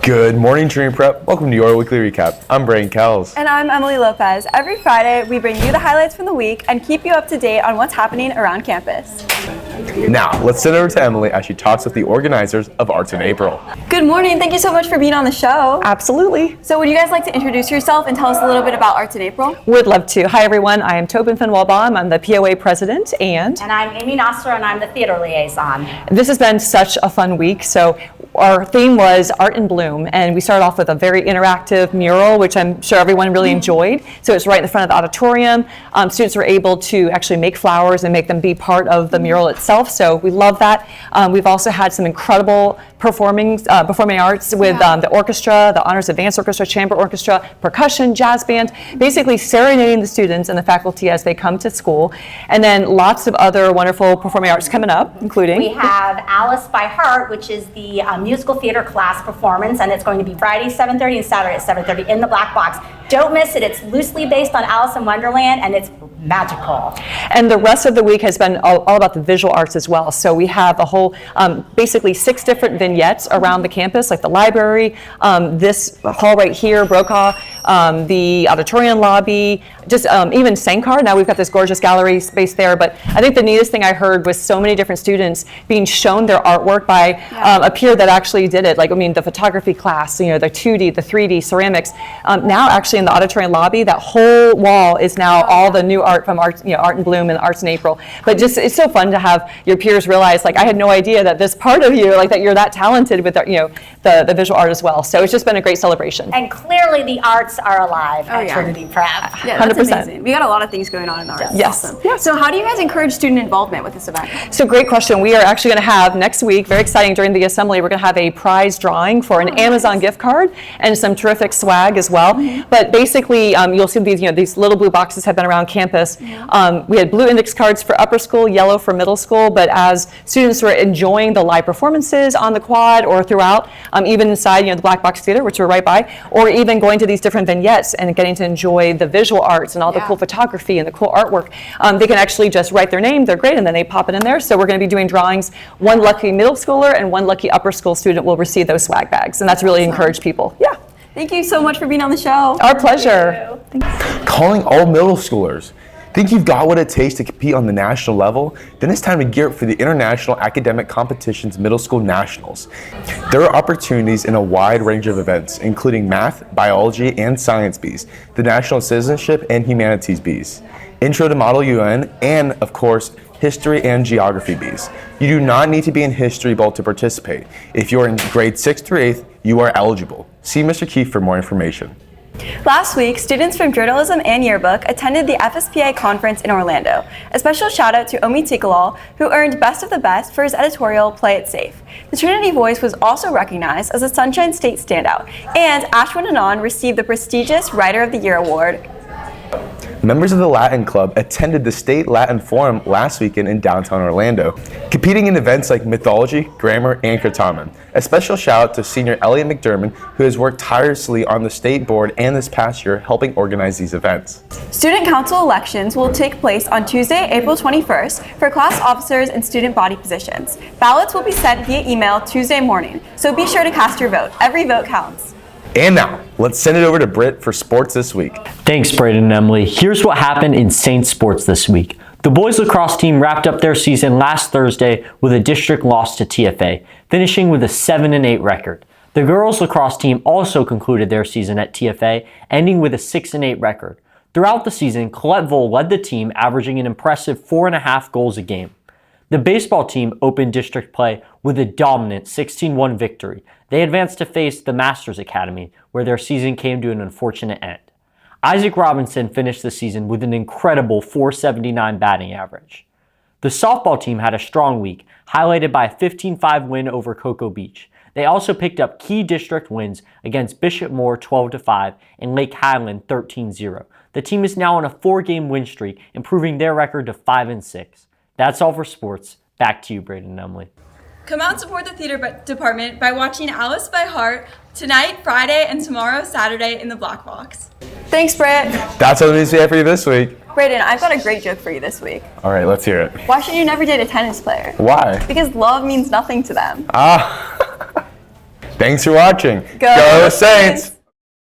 Good morning, Dream Prep. Welcome to your weekly recap. I'm Brayden Kells. And I'm Emily Lopez. Every Friday, we bring you the highlights from the week and keep you up to date on what's happening around campus. Now, let's send it over to Emily as she talks with the organizers of Arts in April. Good morning. Thank you so much for being on the show. Absolutely. So would you guys like to introduce yourself and tell us a little bit about Arts in April? Would love to. Hi, everyone. I am Tobin Finwalbaum. I'm the POA president, and I'm Amy Nostler, and I'm the theater liaison. This has been such a fun week. So our theme was Art in Bloom, and we started off with a very interactive mural, which I'm sure everyone really enjoyed. So it's right in the front of the auditorium. Students were able to actually make flowers and make them be part of the mural itself. So we love that. We've also had some incredible performing arts with the orchestra, the Honors Advanced Orchestra, Chamber Orchestra, percussion, jazz band, basically serenading the students and the faculty as they come to school. And then lots of other wonderful performing arts coming up, including we have Alice by Heart, which is the musical theater class performance, and it's going to be Friday 7:30 and Saturday at 7:30 in the Black Box. Don't miss it. It's loosely based on Alice in Wonderland, and it's magical. And the rest of the week has been all about the visual arts as well. So we have a whole, basically 6 different vignettes around the campus, like the library, this hall right here, Brokaw, the auditorium lobby, just even Sankar. Now we've got this gorgeous gallery space there. But I think the neatest thing I heard was so many different students being shown their artwork by a peer that actually did it. Like, I mean, the photography class, the 2D, the 3D ceramics. Now actually in the auditorium lobby, that whole wall is now all the new art from Art in Bloom and Arts in April. But just, it's so fun to have your peers realize, like, I had no idea that this part of you, like, that you're that talented with, the visual art as well. So it's just been a great celebration. And clearly the arts are alive at Trinity Prep. Yeah, that's 100%. Amazing. We got a lot of things going on in the arts. Yes. Awesome. Yeah. So how do you guys encourage student involvement with this event? So great question. We are actually going to have next week, very exciting, during the assembly, we're going to have a prize drawing for an Amazon gift card and some terrific swag as well. But basically, you'll see these little blue boxes have been around campus. We had blue index cards for upper school, yellow for middle school, but as students were enjoying the live performances on the quad or throughout, even inside the Black Box Theater, which we're right by, or even going to these different vignettes and getting to enjoy the visual arts and all the cool photography and the cool artwork, they can actually just write their name, their grade, and then they pop it in there. So we're going to be doing drawings. One lucky middle schooler and one lucky upper school student will receive those swag bags, and that's really encouraged people. Yeah. Thank you so much for being on the show. Our pleasure. Calling all middle schoolers. Think you've got what it takes to compete on the national level? Then it's time to gear up for the International Academic Competition's Middle School Nationals. There are opportunities in a wide range of events, including math, biology, and science Bs, the National Citizenship and Humanities Bs, Intro to Model UN, and, of course, History and Geography Bs. You do not need to be in History Bowl to participate. If you're in grade 6th through 8th, you are eligible. See Mr. Keefe for more information. Last week, students from Journalism and Yearbook attended the FSPA conference in Orlando. A special shout out to Omi Tikalal, who earned Best of the Best for his editorial, Play It Safe. The Trinity Voice was also recognized as a Sunshine State standout, and Ashwin Anand received the prestigious Writer of the Year award. Members of the Latin Club attended the State Latin Forum last weekend in downtown Orlando, competing in events like mythology, grammar, and Kataman. A special shout out to senior Elliot McDermott, who has worked tirelessly on the state board and this past year helping organize these events. Student council elections will take place on Tuesday, April 21st for class officers and student body positions. Ballots will be sent via email Tuesday morning, so be sure to cast your vote. Every vote counts. And now, let's send it over to Britt for sports this week. Thanks, Brayden and Emily. Here's what happened in Saints sports this week. The boys lacrosse team wrapped up their season last Thursday with a district loss to TFA, finishing with a 7-8 record. The girls lacrosse team also concluded their season at TFA, ending with a 6-8 record. Throughout the season, Colettville led the team, averaging an impressive 4.5 goals a game. The baseball team opened district play with a dominant 16-1 victory. They advanced to face the Masters Academy, where their season came to an unfortunate end. Isaac Robinson finished the season with an incredible .479 batting average. The softball team had a strong week, highlighted by a 15-5 win over Cocoa Beach. They also picked up key district wins against Bishop Moore 12-5 and Lake Highland 13-0. The team is now on a 4-game win streak, improving their record to 5-6. That's all for sports. Back to you, Brayden and Emily. Come out and support the theater department by watching Alice by Heart tonight, Friday, and tomorrow, Saturday, in the Black Box. Thanks, Britt. That's all the news we have for you this week. Brayden, I've got a great joke for you this week. All right, let's hear it. Why should you never date a tennis player? Why? Because love means nothing to them. Thanks for watching. Go Saints!